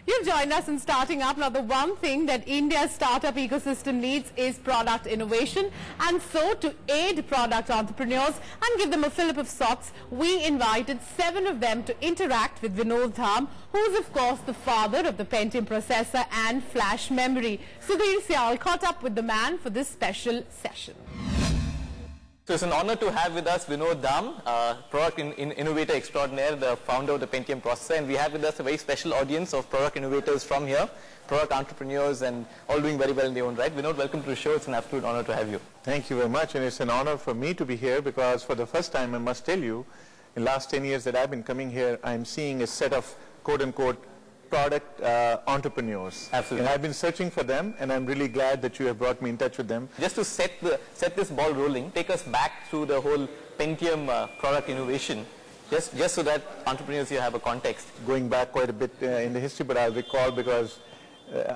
You've joined us in Starting Up. Now, the one thing that India's startup ecosystem needs is product innovation. And so, to aid product entrepreneurs and give them a fillip of sorts, we invited 7 of them to interact with Vinod Dham, who is, of course, the father of the Pentium Processor and flash memory. Sudhir Syal caught up with the man for this special session. So it's an honor to have with us Vinod Dham, product innovator extraordinaire, the founder of the Pentium Processor, and we have with us a very special audience of product innovators from here, product entrepreneurs, and all doing very well in their own right. Vinod, welcome to the show. It's an absolute honor to have you. Thank you very much, and it's an honor for me to be here because for the first time, I must tell you, in the last 10 years that I've been coming here, I'm seeing a set of quote-unquote product entrepreneurs. Absolutely. And I've been searching for them, and I'm really glad that you have brought me in touch with them. Just to set this ball rolling, take us back through the whole Pentium product innovation, just so that entrepreneurs here have a context. Going back quite a bit in the history, but I'll recall because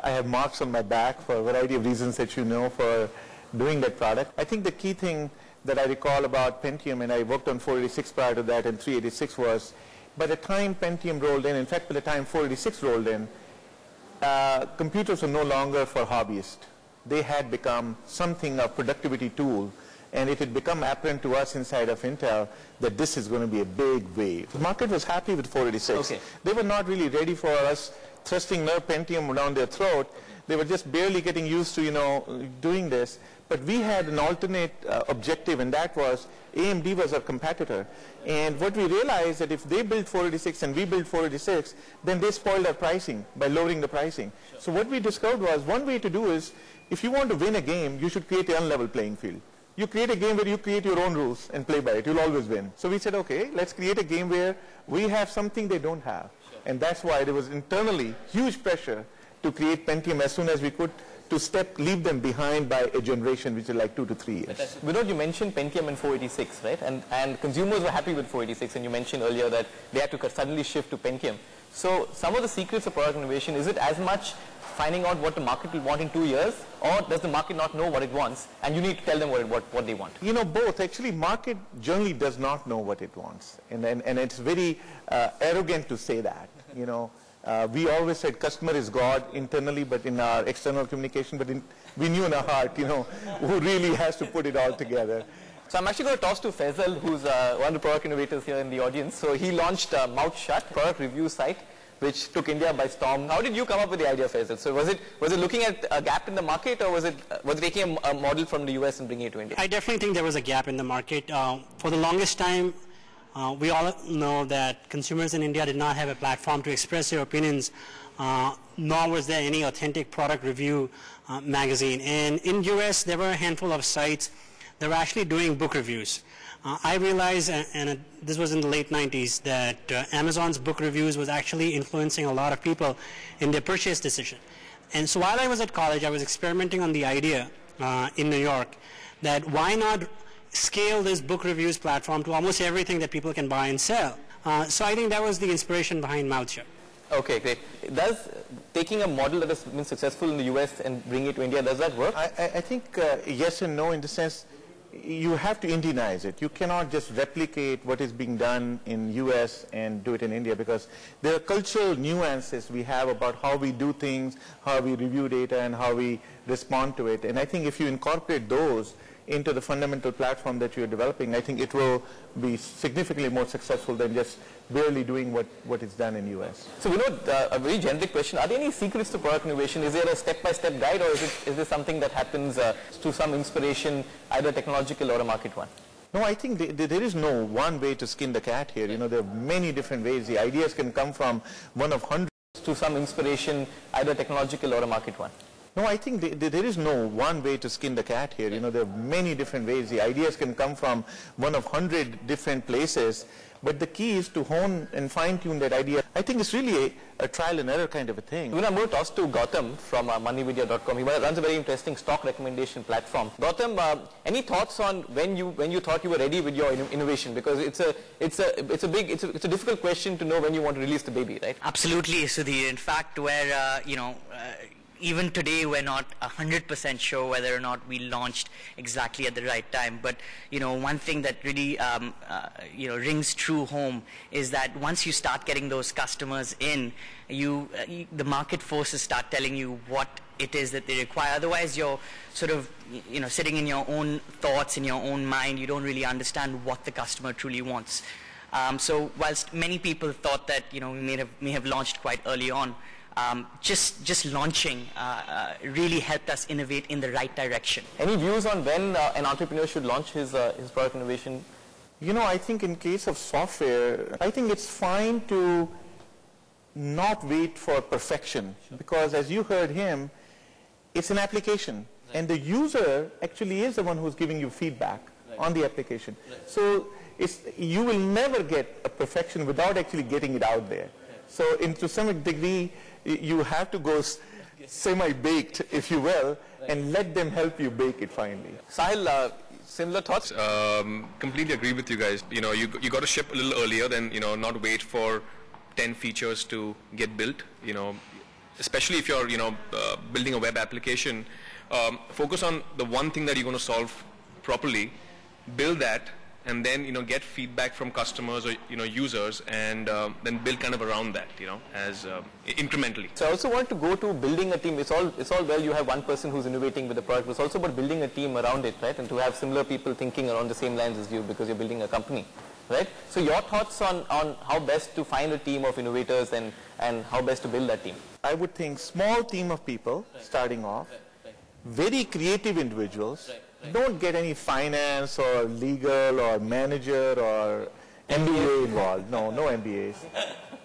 I have marks on my back for a variety of reasons that you know for doing that product. I think the key thing that I recall about Pentium, and I worked on 486 prior to that, and 386 was, by the time Pentium rolled in fact by the time 486 rolled in, computers were no longer for hobbyists. They had become something of productivity tool, and it had become apparent to us inside of Intel that this is going to be a big wave. The market was happy with 486. Okay. They were not really ready for us thrusting their Pentium down their throat. They were just barely getting used to, doing this. But we had an alternate objective, and that was AMD was our competitor. And what we realized that if they built 486 and we built 486, then they spoiled our pricing by lowering the pricing. Sure. So what we discovered was one way to do is, if you want to win a game, you should create an unlevel playing field. You create a game where you create your own rules and play by it. You'll always win. So we said, okay, let's create a game where we have something they don't have. Sure. And that's why there was internally huge pressure to create Pentium as soon as we could, to leave them behind by a generation which is like 2 to 3 years. Vinod, you mentioned Pentium and 486, right? And consumers were happy with 486, and you mentioned earlier that they had to suddenly shift to Pentium. So some of the secrets of product innovation, is it as much finding out what the market will want in 2 years, or does the market not know what it wants, and you need to tell them what they want? Both. Actually, market generally does not know what it wants, and it's very arrogant to say that, we always said customer is God internally, but in our external communication, but we knew in our heart, who really has to put it all together. So I'm actually going to toss to Faisal, who's one of the product innovators here in the audience. So he launched Mouth Shut, product review site, which took India by storm. How did you come up with the idea, Faisal? So was it looking at a gap in the market, or was it taking a model from the US and bringing it to India? I definitely think there was a gap in the market. For the longest time, we all know that consumers in India did not have a platform to express their opinions, nor was there any authentic product review magazine. And in US, there were a handful of sites that were actually doing book reviews. I realized, and this was in the late 90s, that Amazon's book reviews was actually influencing a lot of people in their purchase decision. And so while I was at college, I was experimenting on the idea in New York that why not scale this book reviews platform to almost everything that people can buy and sell. So I think that was the inspiration behind Mouth Shut. Okay, great. Does taking a model that has been successful in the US and bringing it to India, does that work? I think yes and no, in the sense you have to Indianize it. You cannot just replicate what is being done in US and do it in India, because there are cultural nuances we have about how we do things, how we review data, and how we respond to it. And I think if you incorporate those into the fundamental platform that you're developing, I think it will be significantly more successful than just barely doing what is done in US. So a very generic question, are there any secrets to product innovation? Is there a step-by-step guide, or is this something that happens through some inspiration, either technological or a market one? No, I think there is no one way to skin the cat here. There are many different ways. The ideas can come from one of hundreds. Through some inspiration, either technological or a market one? No, I think there is no one way to skin the cat here. There are many different ways. The ideas can come from one of 100 different places, but the key is to hone and fine-tune that idea. I think it's really a trial and error kind of a thing. I'm going to toss to Gautam from moneyvideo.com. He runs a very interesting stock recommendation platform. Gautam, any thoughts on when you thought you were ready with your innovation? Because it's a difficult question to know when you want to release the baby, right? Absolutely, Sudhir. In fact, where even today we're not 100% sure whether or not we launched exactly at the right time. But one thing that really rings true home is that once you start getting those customers in, the market forces start telling you what it is that they require. Otherwise, you're sort of sitting in your own thoughts, in your own mind. You don't really understand what the customer truly wants. So whilst many people thought that we may have launched quite early on, just launching really helped us innovate in the right direction. Any views on when an entrepreneur should launch his product innovation? I think in case of software, I think it's fine to not wait for perfection, because as you heard him, it's an application, and the user actually is the one who's giving you feedback on the application. So you will never get a perfection without actually getting it out there. So to some degree, you have to go semi-baked, if you will, and let them help you bake it finally. Sahil, similar thoughts? Completely agree with you guys. You got to ship a little earlier than, not wait for 10 features to get built. Especially if you're, building a web application, focus on the one thing that you're going to solve properly, build that, and then, get feedback from customers or, users, and then build kind of around that, as incrementally. So I also want to go to building a team. It's all well you have one person who's innovating with the product, but it's also about building a team around it, right? And to have similar people thinking around the same lines as you, because you're building a company, right? So your thoughts on how best to find a team of innovators and how best to build that team? I would think small team of people starting off, very creative individuals. Don't get any finance or legal or manager or MBA involved. No MBAs.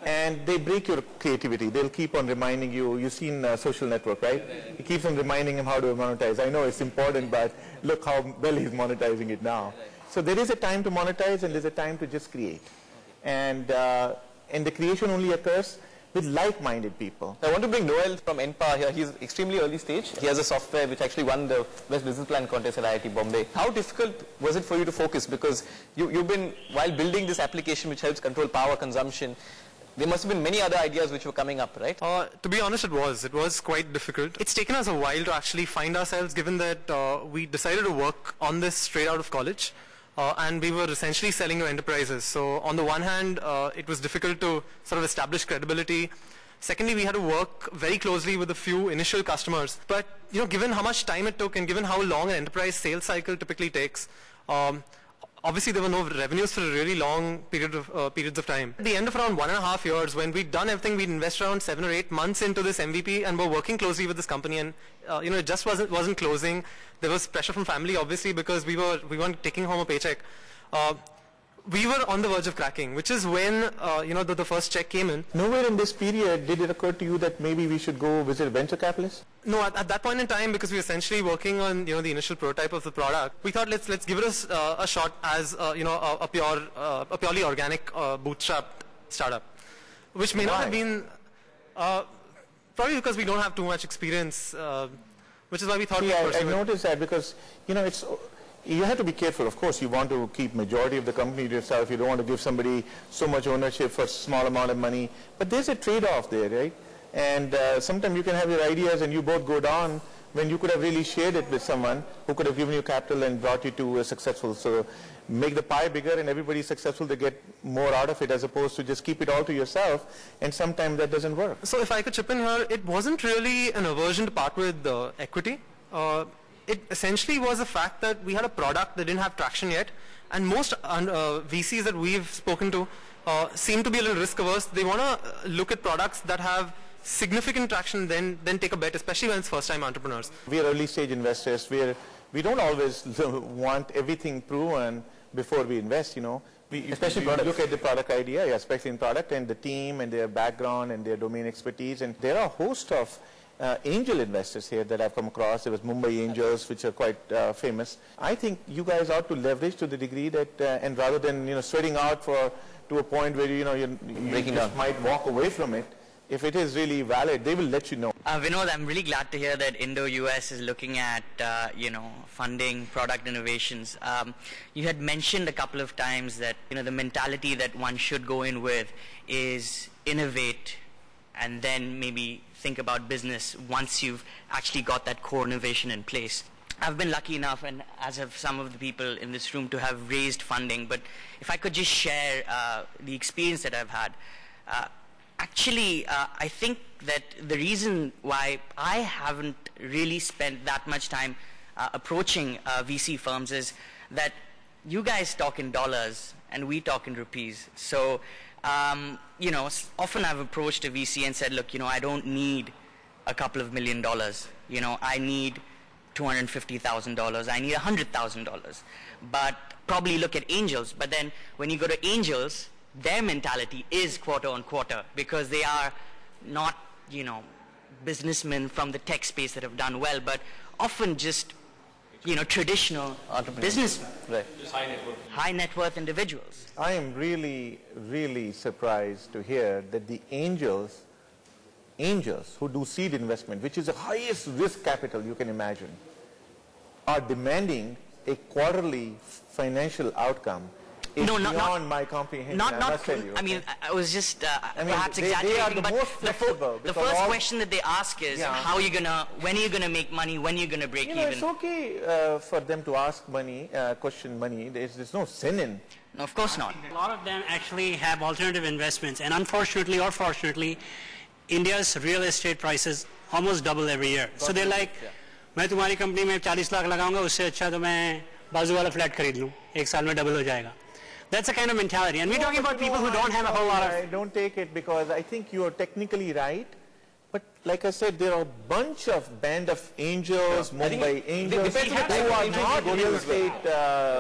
And they break your creativity. They'll keep on reminding you. You've seen Social Network, right? He keeps on reminding him how to monetize. I know it's important, but look how well he's monetizing it now. So there is a time to monetize and there's a time to just create. And the creation only occurs with like-minded people. I want to bring Noel from NPA here. He's extremely early stage. He has a software which actually won the Best Business Plan contest at IIT Bombay. How difficult was it for you to focus? Because you've been, while building this application which helps control power consumption, there must have been many other ideas which were coming up, right? To be honest, it was quite difficult. It's taken us a while to actually find ourselves, given that we decided to work on this straight out of college. And we were essentially selling to enterprises. So on the one hand, it was difficult to sort of establish credibility. Secondly, we had to work very closely with a few initial customers. But given how much time it took and given how long an enterprise sales cycle typically takes, obviously there were no revenues for a really long periods of time. At the end of around 1.5 years, when we'd done everything, we'd invested around 7 or 8 months into this MVP, and we're working closely with this company, and it just wasn't closing. There was pressure from family, obviously, because we weren't taking home a paycheck. We were on the verge of cracking, which is when the first check came in. Nowhere in this period did it occur to you that maybe we should go visit a venture capitalist? No, at that point in time, because we were essentially working on the initial prototype of the product, we thought let's give it a shot as a purely organic bootstrap startup, which may not have been probably because we don't have too much experience, which is why we thought we'd pursue it. I noticed that because you have to be careful. Of course, you want to keep majority of the company to yourself. You don't want to give somebody so much ownership for a small amount of money. But there's a trade-off there, right? And sometimes you can have your ideas and you both go down when you could have really shared it with someone who could have given you capital and brought you to a successful. So make the pie bigger and everybody's successful to get more out of it, as opposed to just keep it all to yourself, and sometimes that doesn't work. So if I could chip in here, it wasn't really an aversion to part with equity. It essentially was the fact that we had a product that didn't have traction yet, and most VCs that we've spoken to seem to be a little risk averse. They want to look at products that have significant traction, then take a bet, especially when it's first-time entrepreneurs. We are early-stage investors. We don't always want everything proven before we invest. Especially we look at the product idea, especially in product, and the team and their background and their domain expertise. And there are a host of angel investors here that I've come across. There was Mumbai Angels, which are quite famous. I think you guys ought to leverage to the degree that, and rather than sweating out to a point where you just might walk away from it. If it is really valid, they will let you know. Vinod, I'm really glad to hear that Indo-US is looking at, funding product innovations. You had mentioned a couple of times that, the mentality that one should go in with is innovate and then maybe think about business once you've actually got that core innovation in place. I've been lucky enough, and as have some of the people in this room, to have raised funding. But if I could just share the experience that I've had, I think that the reason why I haven't really spent that much time approaching VC firms is that you guys talk in dollars and we talk in rupees. So, often I've approached a VC and said, look, I don't need a couple of $1 million. I need $250,000. I need $100,000. But probably look at angels. But then when you go to angels, their mentality is quarter on quarter, because they are not, businessmen from the tech space that have done well, but often just, traditional businessmen. Right. Just high net worth individuals. I am really, really surprised to hear that the angels who do seed investment, which is the highest risk capital you can imagine, are demanding a quarterly financial outcome. It's beyond my comprehension. I must tell you. I mean, I was just perhaps exaggerating. They are the but most flexible. the first question that they ask is, how are you gonna, when are you gonna make money? When are you gonna break even? It's okay for them to ask money, question money. There's no sin in. No, of course not. A lot of them actually have alternative investments, and unfortunately or fortunately, India's real estate prices almost double every year. So they're like, मैं तुम्हारी company में 40 लाख लगाऊंगा, उससे अच्छा तो मैं बाजू वाला फ्लैट खरीद लूं, एक साल में डबल हो जाएगा. That's the kind of mentality, and we're talking about people who don't have a whole lot of... Don't take it, because I think you are technically right, but like I said, there are a bunch of band of angels, Mumbai angels, who are not real estate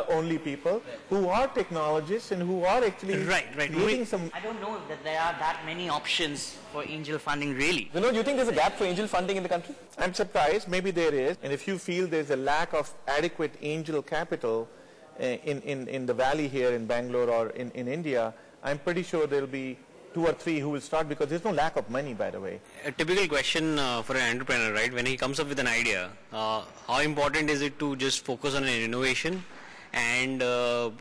only people, who are technologists and who are actually creating some... I don't know that there are that many options for angel funding, really. Vinod, do you think there's a gap for angel funding in the country? I'm surprised, maybe there is, and if you feel there's a lack of adequate angel capital in the valley here in Bangalore or in India, I'm pretty sure there'll be 2 or 3 who will start, because there's no lack of money, by the way. A typical question for an entrepreneur, right? When he comes up with an idea, how important is it to just focus on an innovation and a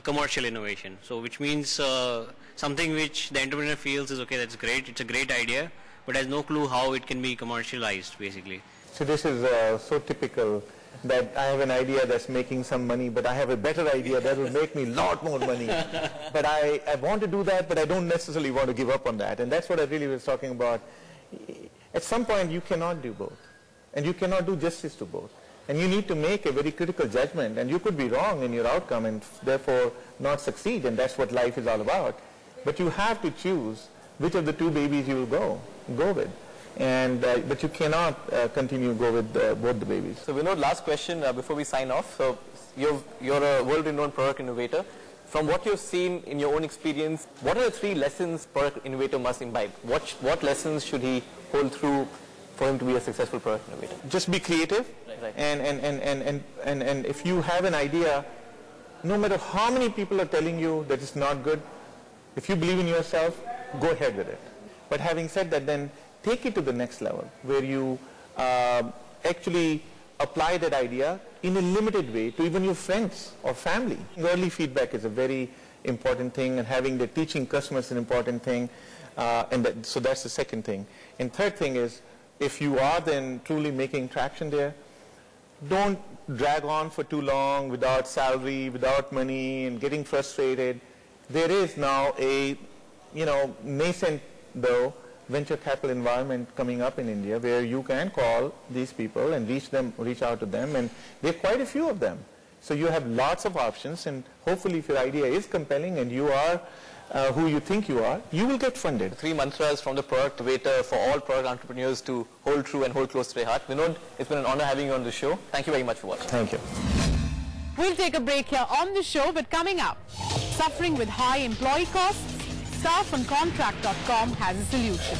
commercial innovation? So which means something which the entrepreneur feels is, okay, that's great, it's a great idea, but has no clue how it can be commercialized, basically. So this is so typical, that I have an idea that's making some money, but I have a better idea that will make me a lot more money. But I want to do that, but I don't necessarily want to give up on that. And that's what I really was talking about. At some point, you cannot do both. And you cannot do justice to both. And you need to make a very critical judgment. And you could be wrong in your outcome and therefore not succeed. And that's what life is all about. But you have to choose which of the 2 babies you will go with. And but you cannot continue to go with both the babies. So Vinod, last question before we sign off. So you're a world-renowned product innovator. From what you've seen in your own experience, what are the 3 lessons product innovator must imbibe? What lessons should he hold through for him to be a successful product innovator? Just be creative. Right. And if you have an idea, no matter how many people are telling you that it's not good, if you believe in yourself, go ahead with it. But having said that, then take it to the next level, where you actually apply that idea in a limited way to even your friends or family. Early feedback is a very important thing, and having the teaching customers is an important thing. So that's the second thing. And third thing is, if you are then truly making traction there, don't drag on for too long without salary, without money, and getting frustrated. There is now a, nascent though, venture capital environment coming up in India, where you can call these people and reach out to them, and there are quite a few of them. So you have lots of options, and hopefully if your idea is compelling and you are who you think you are, you will get funded. 3 mantras from the product innovator for all product entrepreneurs to hold true and hold close to their heart. Vinod, it's been an honor having you on the show. Thank you very much for watching. Thank you. We'll take a break here on the show, but coming up, suffering with high employee costs? Staff on contract.com has a solution.